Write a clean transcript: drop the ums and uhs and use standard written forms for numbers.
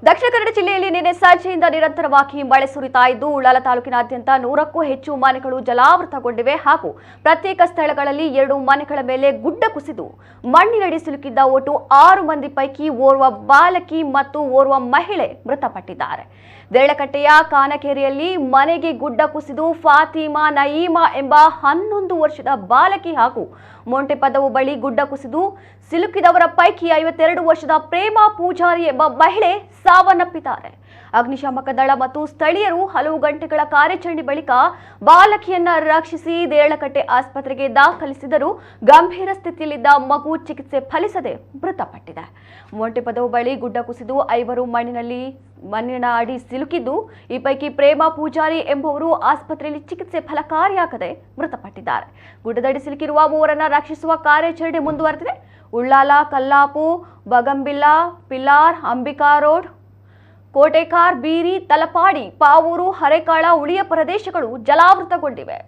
ದಕ್ಷಿಣ ಕನ್ನಡ ಜಿಲ್ಲೆಯಲ್ಲಿ ನಿನ್ನೆ ಸಂಜೆಯಿಂದ ನಿರಂತರವಾಗಿ ಮಳೆ ಸುರಿತಾ ಇದ್ದು ಉಳ್ಳಾಲ ತಾಲೂಕಿನಾದ್ಯಂತ 100ಕ್ಕೂ ಹೆಚ್ಚು ಮನೆಗಳು ಜಲಾವೃತಗೊಂಡಿವೆ ಹಾಗೂ ಪ್ರತ್ಯೇಕ ಸ್ಥಳಗಳಲ್ಲಿ 2 ಮನೆಗಳ ಮೇಲೆ ಗುಡ್ಡ ಕುಸಿದು ಮಣ್ಣಿನಡಿ ಸಿಲುಕಿದ್ದ ಒಟ್ಟು 6 ಮಂದಿ ಪೈಕಿ ಓರ್ವ ಬಾಲಕಿ ಮತ್ತು ಓರ್ವ ಮಹಿಳೆ ಮೃತಪಟ್ಟಿದ್ದಾರೆ. ದೇಳಕಟ್ಟೆಯ ಕಾನಕೆರೆಯಲ್ಲಿ ಮನೆಗೆ ಗುಡ್ಡ ಕುಸಿದು ಫಾತಿಮಾ ನಯೀಮಾ ಎಂಬ 11 ವರ್ಷದ ಬಾಲಕಿ ಹಾಗೂ ಮೊಂಟೆಪದವು ಬಳಿ ಗುಡ್ಡ ಕುಸಿದು ಸಿಲುಕಿದವರ ಪೈಕಿ 52 ವರ್ಷದ ಪ್ರೇಮಾ ಪೂಜಾರಿ ಎಂಬ ಮಹಿಳೆ ಸಾವನ್ನಪ್ಪಿದ್ದಾರೆ. ಅಗ್ನಿಶಾಮಕ ದಳ ಮತ್ತು ಸ್ಥಳೀಯರು ಹಲವು ಗಂಟೆಗಳ ಕಾರ್ಯಾಚರಣೆ ಬಳಿಕ ಬಾಲಕಿಯನ್ನ ರಕ್ಷಿಸಿ ದೇಳಕಟ್ಟೆ ಆಸ್ಪತ್ರೆಗೆ ದಾಖಲಿಸಿದರೂ ಗಂಭೀರ ಸ್ಥಿತಿಯಲ್ಲಿದ್ದ ಮಗು ಚಿಕಿತ್ಸೆ ಫಲಿಸದೆ ಮೃತಪಟ್ಟಿದೆ. ಮೊಂಟೆಪದವು ಬಳಿ ಗುಡ್ಡ ಕುಸಿದು 5 ಮಣ್ಣಿನ ಅಡಿ ಸಿಲುಕಿದ್ದು ಈ ಪೈಕಿ ಪ್ರೇಮಾ ಪೂಜಾರಿ ಎಂಬುವರು ಆಸ್ಪತ್ರೆಯಲ್ಲಿ ಚಿಕಿತ್ಸೆ ಫಲಕಾರಿಯಾಗದೆ ಮೃತಪಟ್ಟಿದ್ದಾರೆ. ಗುಡ್ಡದಡಿ ಸಿಲುಕಿರುವ ಮೂವರನ್ನ ರಕ್ಷಿಸುವ ಕಾರ್ಯಾಚರಣೆ ಮುಂದುವರೆದಿದೆ. ಉಳ್ಳಾಲ, ಕಲ್ಲಾಪು, ಬಗಂಬಿಲ್ಲಾ, ಪಿಲಾರ್, ಅಂಬಿಕಾ ರೋಡ್, ಕೋಟೆಕಾರ್, ಬೀರಿ, ತಲಪಾಡಿ, ಪಾವೂರು, ಹರೇಕಾಳ, ಉಳಿಯ ಪ್ರದೇಶಗಳು ಜಲಾವೃತಗೊಂಡಿವೆ.